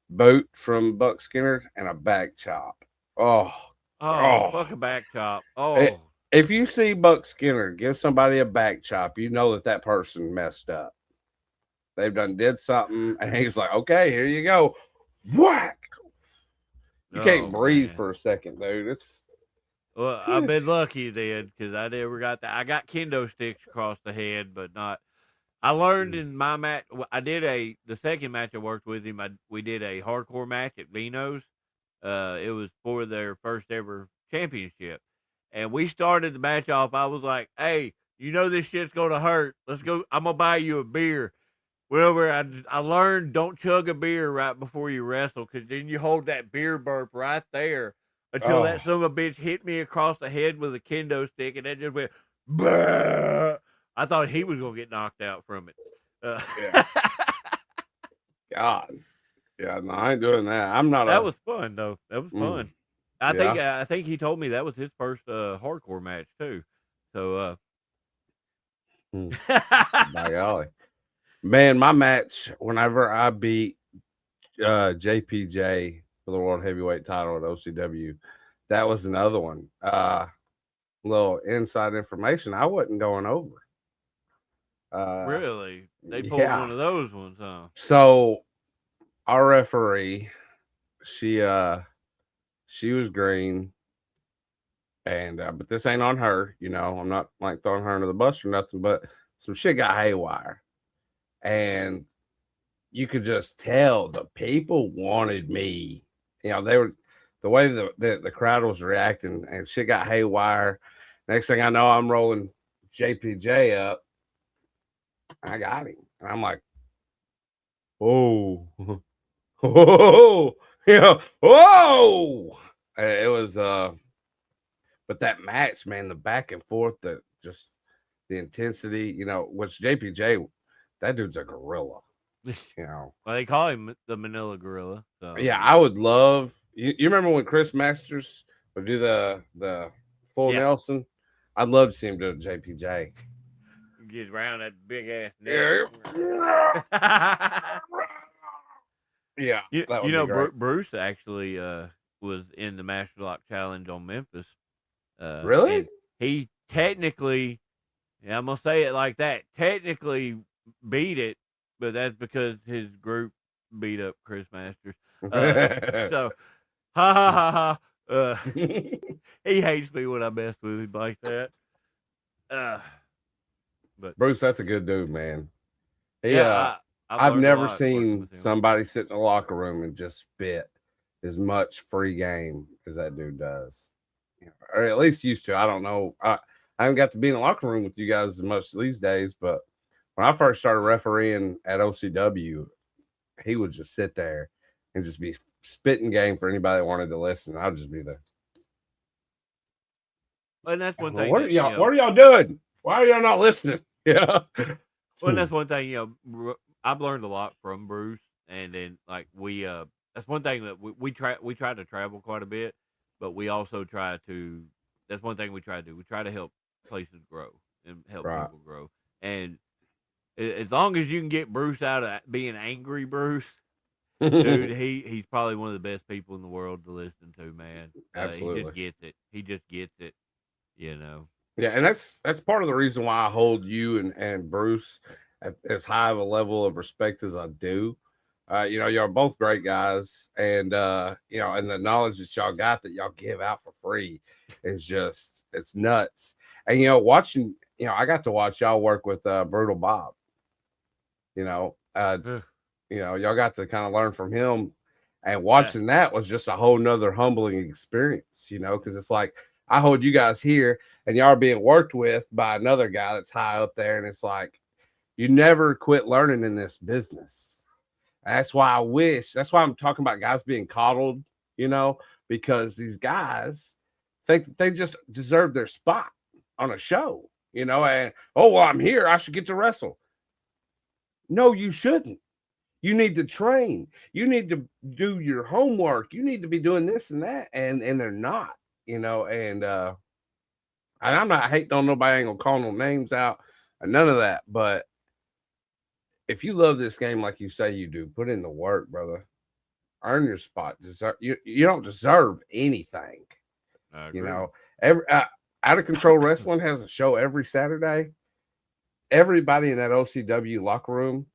boot from Buck Skinner and a back chop. Fuck a back chop. If you see Buck Skinner give somebody a back chop, you know that person messed up. They've did something, and he's like, okay, here you go. Whack! You can't breathe for a second, dude. Well, I've been lucky then, because I never got that. I got kendo sticks across the head, but not. I learned in my match. I did the second match I worked with him. We did a hardcore match at Vino's. It was for their first ever championship. And we started the match off. I was like, "Hey, this shit's gonna hurt. Let's go. I'm gonna buy you a beer." Well, I learned don't chug a beer right before you wrestle, because then you hold that beer burp right there until that son of a bitch hit me across the head with a kendo stick, and that just went. Bah! I thought he was gonna get knocked out from it. God, yeah, no, I ain't doing that. I'm not. That was fun though. That was fun. I think he told me that was his first hardcore match too. So by golly. Man, my match whenever I beat JPJ for the world heavyweight title at OCW, that was another one. Little inside information, I wasn't going over. Really? They pulled one of those ones, huh? So our referee, she was green, and but this ain't on her, I'm not like throwing her under the bus or nothing, but some shit got haywire, and you could just tell the people wanted me. They were the way the crowd was reacting, and shit got haywire. Next thing I know, I'm rolling JPJ up. I got him, and I'm like, "Whoa, whoa, whoa!" It was, but that match, man, the back and forth, the intensity, which JPJ, that dude's a gorilla. You know, Well, they call him the Manila Gorilla. So yeah, I would love. You remember when Chris Masters would do the full Yeah. Nelson? I'd love to see him do a JPJ. get around that big ass Yeah. neck. Yeah, You, that would you know, be great. Bruce actually was in the Master Lock Challenge on Memphis. Really? And he technically, yeah, I'm gonna say it like that, technically beat it, but that's because his group beat up Chris Masters. So, ha ha ha ha. He hates me when I mess with him like that. But Bruce, that's a good dude, man. yeah, I've learned a never lot working seen with him. somebody sit in the locker room and just spit as much free game as that dude does, or at least used to. I don't know. I haven't got to be in the locker room with you guys as much these days, but when I first started refereeing at OCW, he would just sit there and just be spitting game for anybody that wanted to listen. I'd just be there. And that's one thing. What are y'all? What are y'all doing? Why are y'all not listening? Yeah. Well, that's one thing. I've learned a lot from Bruce, and then like that's one thing that we try to travel quite a bit, but we also try to. That's one thing we try to do. We try to help places grow and help Right. people grow. And as long as you can get Bruce out of being angry, Bruce, dude, he's probably one of the best people in the world to listen to, man. Absolutely. He just gets it. He just gets it. You know. Yeah, and that's part of the reason why I hold you and Bruce at as high of a level of respect as I do. Y'all both great guys, and and the knowledge that y'all got that y'all give out for free is just it's nuts. And watching, I got to watch y'all work with Brutal Bob. Y'all got to kind of learn from him, and watching that was just a whole nother humbling experience. Because it's like I hold you guys here, and y'all are being worked with by another guy that's high up there, and it's like you never quit learning in this business. That's why that's why I'm talking about guys being coddled, because these guys think that they just deserve their spot on a show, and I'm here, I should get to wrestle. No, you shouldn't. You need to train. You need to do your homework. You need to be doing this and that, and they're not. And I'm not hating on nobody, ain't gonna call no names out, none of that. But if you love this game like you say you do, put in the work, brother. Earn your spot. You don't deserve anything. Every Out of Control Wrestling has a show every Saturday. Everybody in that OCW locker room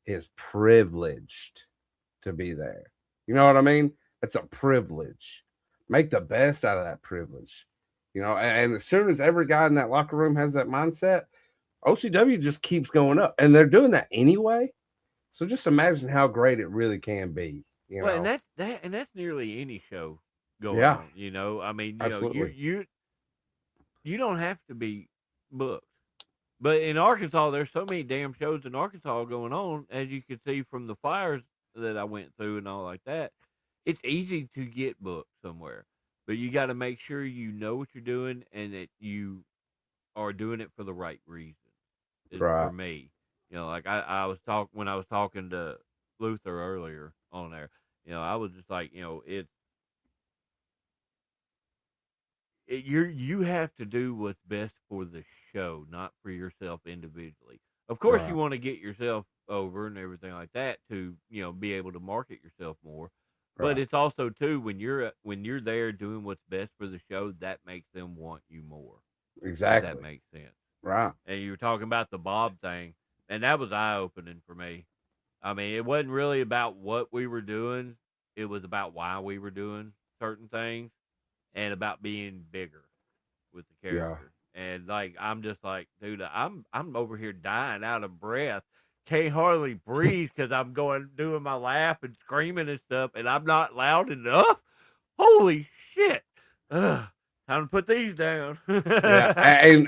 is privileged to be there. You know what I mean? It's a privilege. Make the best out of that privilege. And as soon as every guy in that locker room has that mindset, OCW just keeps going up, and they're doing that anyway. So just imagine how great it really can be. And that's nearly any show going Yeah. on. I mean, Absolutely. You don't have to be booked, but in Arkansas, there's so many damn shows in Arkansas going on, as you can see from the flyers that I went through and all like that. It's easy to get booked somewhere, but you got to make sure you know what you're doing and that you are doing it for the right reason. Right. For me, like I was when I was talking to Luther earlier on there, I was just like, you have to do what's best for the show, not for yourself individually. Of course, Right. you want to get yourself over and everything like that to be able to market yourself more. But Right. it's also too when you're there doing what's best for the show, that makes them want you more. Exactly. If that makes sense. Right. And you were talking about the Bob thing, and that was eye opening for me. I mean, it wasn't really about what we were doing; it was about why we were doing certain things, and about being bigger with the character. And like, I'm just like, dude, I'm over here dying out of breath, can't hardly breathe because I'm doing my laugh and screaming and stuff, and I'm not loud enough. Holy shit! Ugh. Time to put these down. Yeah.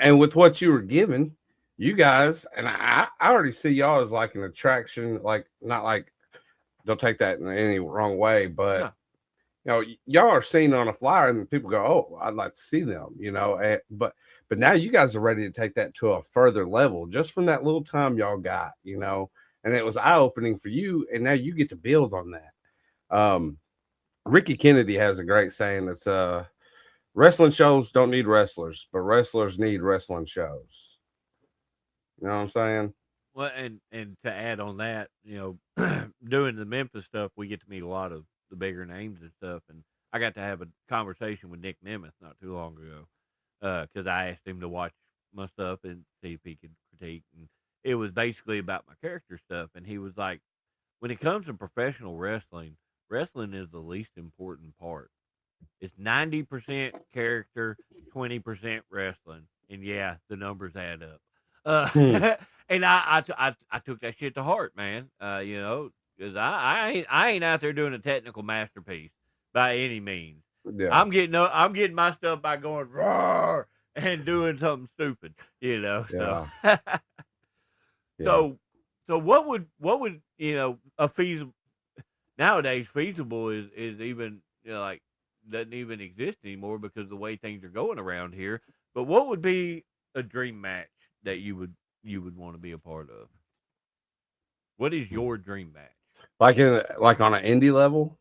And with what you were given, you guys, and I already see y'all as like an attraction, like not like, don't take that in any wrong way, but y'all are seen on a flyer and people go, oh, I'd like to see them, but now you guys are ready to take that to a further level just from that little time y'all got, and it was eye opening for you. And now you get to build on that. Ricky Kennedy has a great saying that's wrestling shows don't need wrestlers, but wrestlers need wrestling shows. You know what I'm saying? Well, and to add on that, doing the Memphis stuff, we get to meet a lot of the bigger names and stuff. And I got to have a conversation with Nick Nemeth not too long ago because I asked him to watch my stuff and see if he could critique. And it was basically about my character stuff. And he was like, when it comes to professional wrestling, wrestling is the least important part. It's 90% character, 20% wrestling, and yeah, the numbers add up. And I took that shit to heart, man. Because I ain't out there doing a technical masterpiece by any means. Yeah. I'm getting my stuff by going roar and doing something stupid. Yeah. So what would a feasible nowadays feasible is even like doesn't even exist anymore because of the way things are going around here. But what would be a dream match that you would want to be a part of? What is your dream match? Like on an indie level?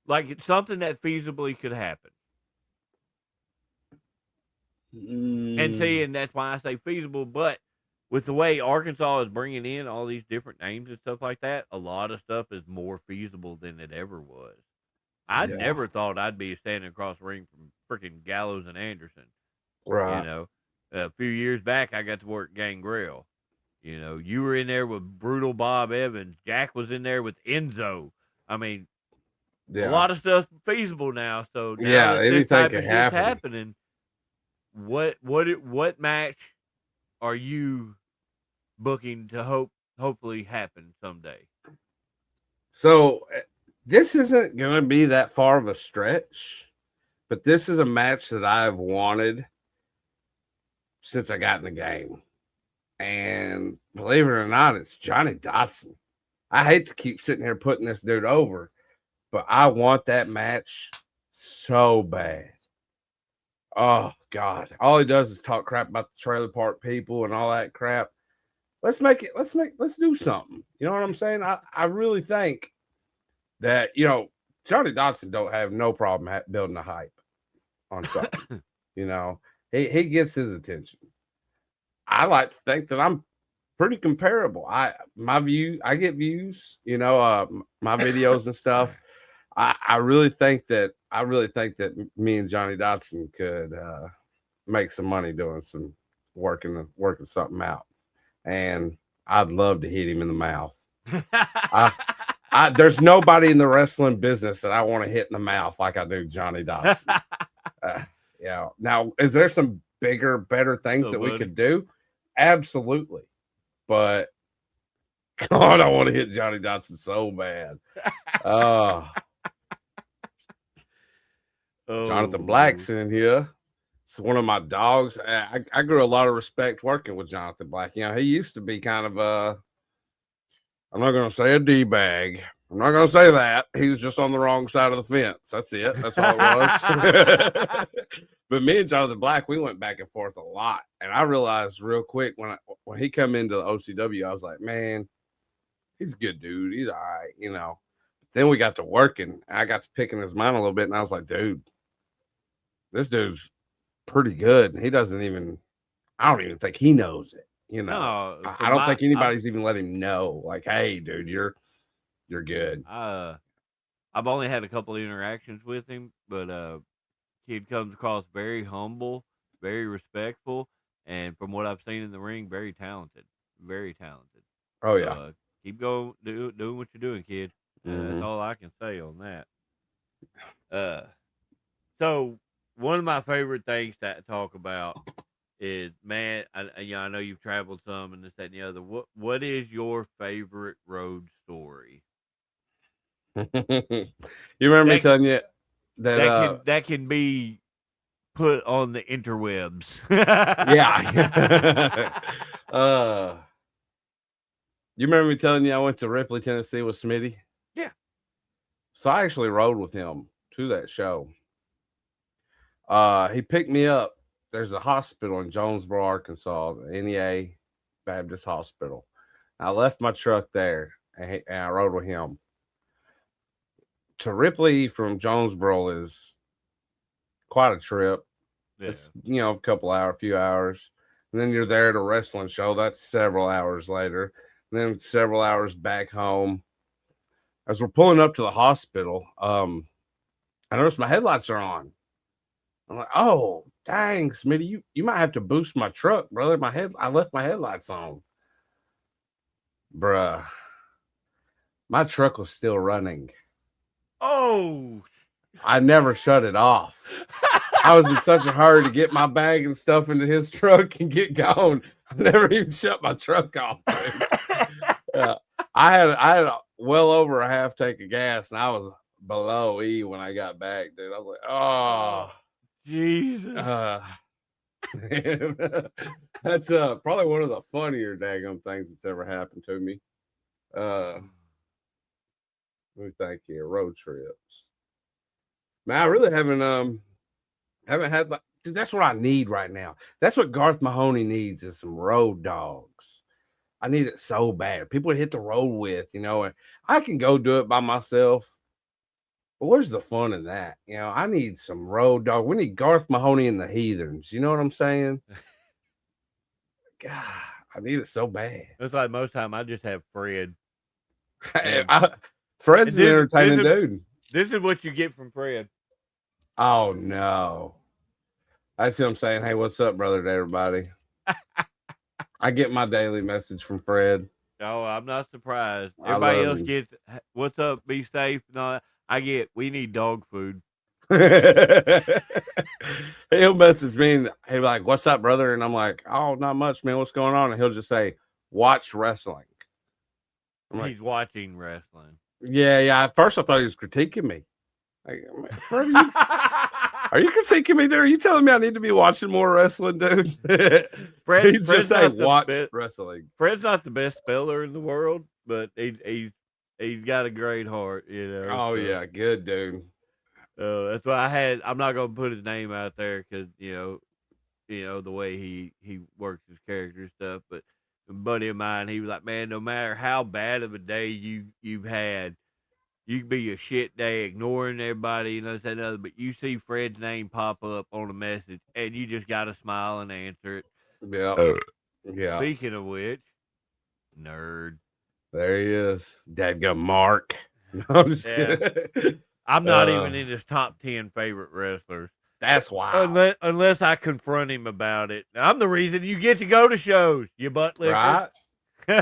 Like it's something that feasibly could happen. And see, and that's why I say feasible, but with the way Arkansas is bringing in all these different names and stuff like that, a lot of stuff is more feasible than it ever was. I never thought I'd be standing across the ring from freaking Gallows and Anderson. Right. A few years back, I got to work Gangrel. You were in there with Brutal Bob Evans. Jack was in there with Enzo. I mean, a lot of stuff feasible now. So now that this type of shit's happening, what match are you booking to hopefully happen someday? So this isn't going to be that far of a stretch, but this is a match that I've wanted since I got in the game. And believe it or not, it's Johnny Dotson. I hate to keep sitting here putting this dude over, but I want that match so bad. Oh, God. All he does is talk crap about the trailer park people and all that crap. Let's do something. You know what I'm saying? I really think that, Johnny Dotson don't have no problem building a hype on something. He gets his attention. I like to think that I'm pretty comparable. I get views, my videos and stuff. I really think that me and Johnny Dotson could make some money doing some working something out. And I'd love to hit him in the mouth. There's nobody in the wrestling business that I want to hit in the mouth like I do Johnny Dotson. Now, is there some bigger, better things that we could do? Absolutely. But God, I want to hit Johnny Dotson so bad. Jonathan Black's in here. It's one of my dogs. I grew a lot of respect working with Jonathan Black. He used to be kind of I'm not going to say a D-bag. I'm not going to say that. He was just on the wrong side of the fence. That's it. That's all it was. But me and Jonathan Black, we went back and forth a lot. And I realized real quick when he come into the OCW, I was like, man, he's a good dude. He's all right, Then we got to working. And I got to picking his mind a little bit. And I was like, dude, this dude's pretty good. And I don't even think he knows it. No, I don't think anybody's even let him know. Like, hey, dude, you're good. I've only had a couple of interactions with him, but kid comes across very humble, very respectful, and from what I've seen in the ring, very talented. Very talented. Oh yeah. So, keep going, doing what you're doing, kid. That's all I can say on that. So one of my favorite things to talk about is, man, I know you've traveled some and this, that, and the other. What is your favorite road story? You remember me telling you that can be put on the interwebs. Yeah. You remember me telling you I went to Ripley, Tennessee with Smitty? Yeah. So I actually rode with him to that show. He picked me up. There's a hospital in Jonesboro, Arkansas, the NEA Baptist Hospital. I left my truck there, and I rode with him. To Ripley from Jonesboro is quite a trip. Yeah. It's, a few hours. And then you're there at a wrestling show. That's several hours later. And then several hours back home. As we're pulling up to the hospital, I noticed my headlights are on. I'm like, oh, dang, Smitty, you might have to boost my truck, brother. I left my headlights on. Bruh. My truck was still running. Oh. I never shut it off. I was in such a hurry to get my bag and stuff into his truck and get going. I never even shut my truck off, dude. I had well over a half tank of gas, and I was below E when I got back, dude. I was like, oh, Jesus. That's probably one of the funnier daggum things that's ever happened to me. Let me think here. Road trips. Man, I really haven't had dude, that's what I need right now. That's what Garth Mahoney needs is some road dogs. I need it so bad. People to hit the road with, and I can go do it by myself. But where's the fun in that? I need some road dog. We need Garth Mahoney and the Heathens. You know what I'm saying? God, I need it so bad. It's like most time I just have Fred. Fred's an entertaining dude. This is what you get from Fred. Oh no. That's what I'm saying. Hey, what's up, brother, to everybody? I get my daily message from Fred. Oh, I'm not surprised. Everybody else gets, what's up, be safe. No, I get, we need dog food. He'll message me and he'll be like, what's up, brother? And I'm like, oh, not much, man. What's going on? And he'll just say, watch wrestling. He's watching wrestling. Yeah. At first I thought he was critiquing me. Like, Fred, are you critiquing me, dude? Are you telling me I need to be watching more wrestling, dude? Fred's just say watch wrestling. Fred's not the best speller in the world, but he's got a great heart, Oh, yeah, good dude. That's why I'm not gonna put his name out there because the way he works his character and stuff. But a buddy of mine, he was like, man, no matter how bad of a day you've had, you can be a shit day ignoring everybody, this and other, but you see Fred's name pop up on a message and you just gotta smile and answer it. Yeah. Yeah. Speaking of which, nerd. There he is. Dadgum Mark. No, I'm just kidding. I'm not even in his top 10 favorite wrestlers. That's wild. Unless I confront him about it. I'm the reason you get to go to shows, you butt licker. Right? You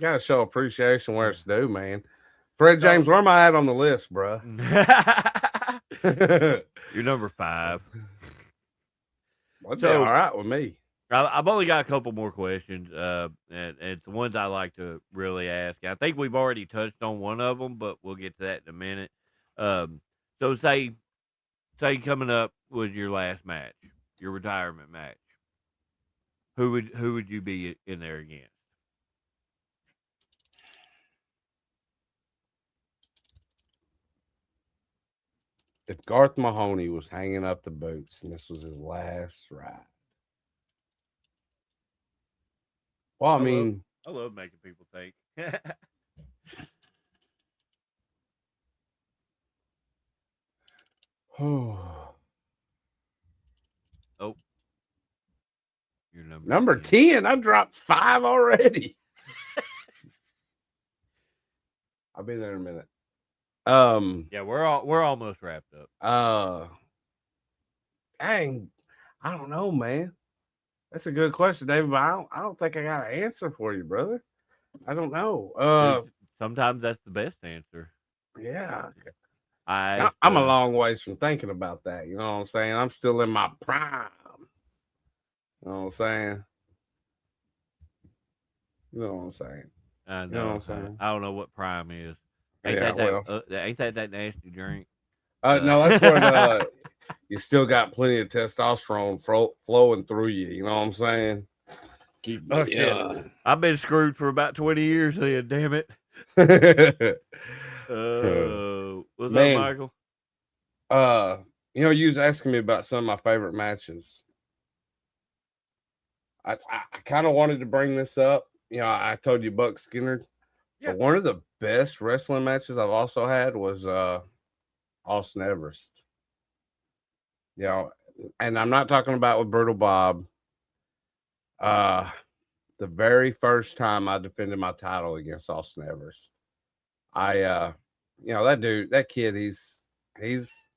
gotta show appreciation where it's due, man. Fred James, where am I at on the list, bro? You're number 5. Well, all right with me. I've only got a couple more questions, and it's the ones I like to really ask. I think we've already touched on one of them, but we'll get to that in a minute. So say coming up was your last match, your retirement match. Who would you be in there against? If Garth Mahoney was hanging up the boots and this was his last ride. Well, I love making people think. Oh, you're number 10. I dropped 5 already. I'll be there in a minute. Yeah, we're almost wrapped up. Dang, I don't know, man. That's a good question, David, but I don't think I got an answer for you, brother. I don't know. Sometimes that's the best answer. Yeah. I'm a long ways from thinking about that. You know what I'm saying? I'm still in my prime. You know what I'm saying? You know what I'm saying? I know. You know what I'm saying? I don't know what prime is. Ain't that nasty drink? No, that's when you still got plenty of testosterone flowing through you. You know what I'm saying? Shit. I've been screwed for about 20 years then, damn it. What's up, Michael? You was asking me about some of my favorite matches. I kind of wanted to bring this up, I told you Buck Skinner. Yeah. But one of the best wrestling matches I've also had was Austin Everest. And I'm not talking about with Brutal Bob. The very first time I defended my title against Austin Everest, that kid, he's He's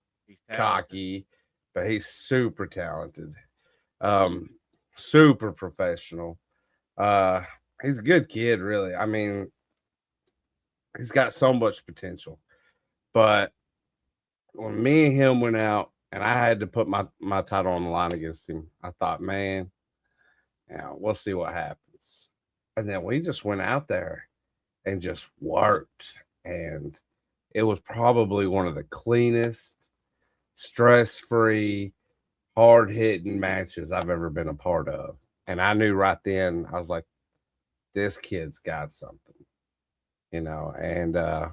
talented. cocky, but he's super talented, super professional. He's a good kid, really. I mean, he's got so much potential. But when me and him went out and I had to put my title on the line against him, I thought, man, we'll see what happens. And then we just went out there and just worked. And it was probably one of the cleanest, stress-free, hard-hitting matches I've ever been a part of. And I knew right then, I was like, this kid's got something, and I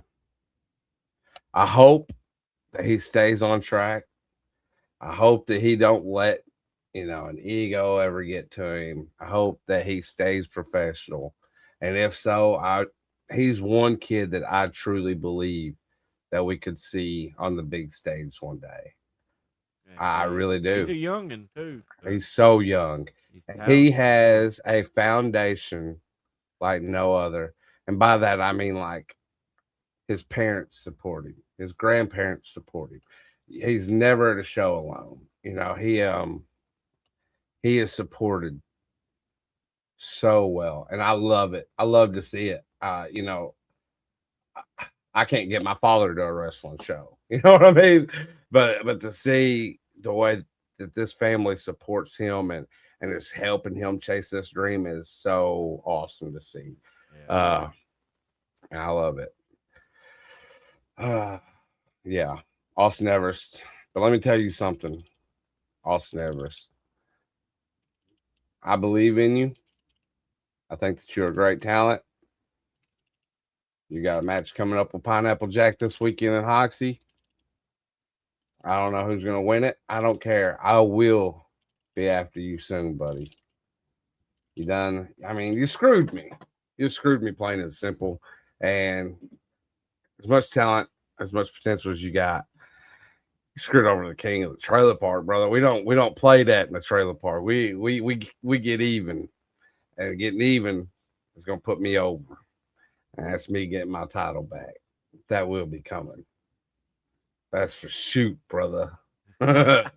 hope that he stays on track. I hope that he don't let, an ego ever get to him. I hope that he stays professional. And if so, he's one kid that I truly believe that we could see on the big stage one day. Yeah, I really do. He's a youngin' too. So He's so young. He has a foundation like no other. And by that, I mean like his parents support him, his grandparents support him. He's never at a show alone. He is supported so well, and I love it. I love to see it. I can't get my father to a wrestling show. You know what I mean? But to see the way that this family supports him and is helping him chase this dream is so awesome to see. Yeah. And I love it. Yeah, Austin Everest. But let me tell you something, Austin Everest. I believe in you. I think that you're a great talent. You got a match coming up with Pineapple Jack this weekend in Hoxie. I don't know who's going to win it. I don't care. I will be after you soon, buddy. You done? I mean, you screwed me. You screwed me, plain and simple. And as much talent, as much potential as you got, you screwed over the king of the trailer park, brother. We don't play that in the trailer park. We get even, and getting even is going to put me over. And that's me getting my title back. That will be coming. That's for shoot, brother. Well,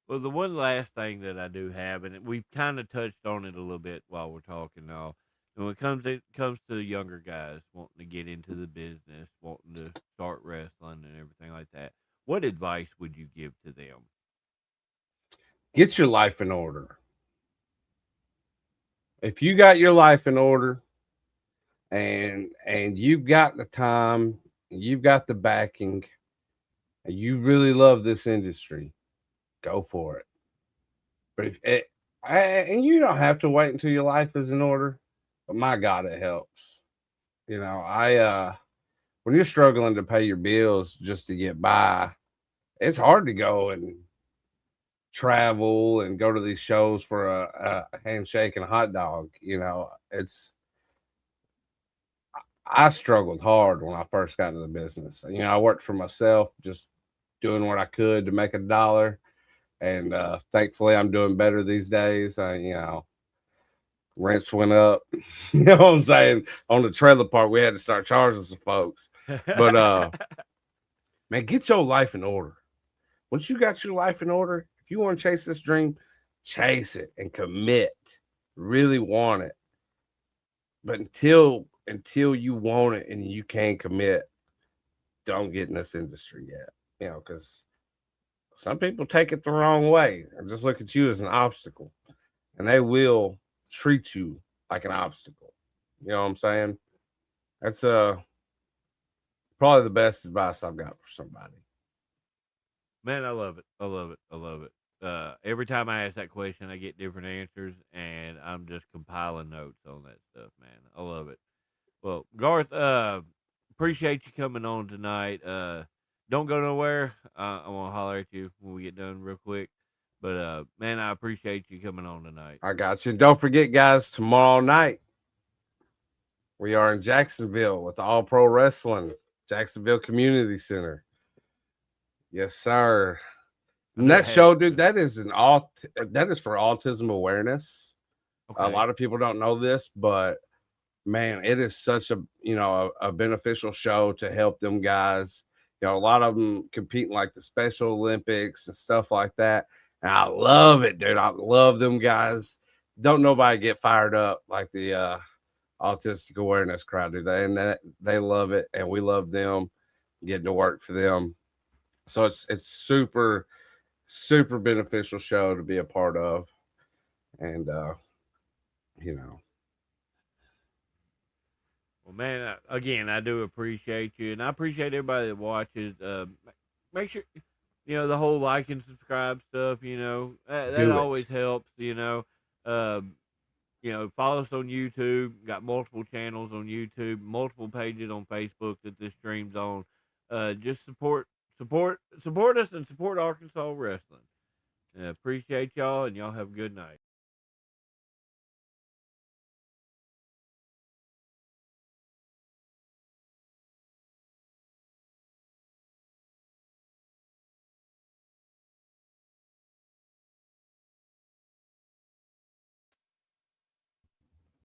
the one last thing that I do have, and we've kind of touched on it a little bit while we're talking now, and when it comes to the younger guys wanting to get into the business, wanting to start wrestling and everything like that, what advice would you give to them? Get your life in order. If you got your life in order, and you've got the time, you've got the backing, and you really love this industry, go for it. But and you don't have to wait until your life is in order, but my God, it helps. When you're struggling to pay your bills just to get by, it's hard to go and travel and go to these shows for a handshake and a hot dog. I struggled hard when I first got into the business. I worked for myself, just doing what I could to make $1. And thankfully, I'm doing better these days. Rents went up. You know what I'm saying? On the trailer park, we had to start charging some folks. But man, get your life in order. Once you got your life in order, if you want to chase this dream, chase it and commit. Really want it. But until you want it and you can't commit, don't get in this industry yet. Because some people take it the wrong way and just look at you as an obstacle, and they will treat you like an obstacle. You know what I'm saying? That's probably the best advice I've got for somebody. Man, I love it. I love it. I love it. Every time I ask that question, I get different answers, and I'm just compiling notes on that stuff, man. I love it. Well, Garth, appreciate you coming on tonight. Don't go nowhere. I want to holler at you when we get done real quick. But man, I appreciate you coming on tonight. I got you. Don't forget, guys, tomorrow night we are in Jacksonville with All Pro Wrestling, Jacksonville Community Center. Yes, sir. And that show, dude, that is for autism awareness. Okay. A lot of people don't know this, but man, it is such a beneficial show to help them guys. A lot of them compete in like the Special Olympics and stuff like that. And I love it, dude. I love them guys. Don't nobody get fired up like the autistic awareness crowd, do they? And they love it, and we love them getting to work for them. So it's super, super beneficial show to be a part of. And Well, man, again, I do appreciate you, and I appreciate everybody that watches. Make sure, the whole like and subscribe stuff, that always helps, follow us on YouTube. Got multiple channels on YouTube, multiple pages on Facebook that this streams on. Just support us and support Arkansas wrestling. Appreciate y'all, and y'all have a good night.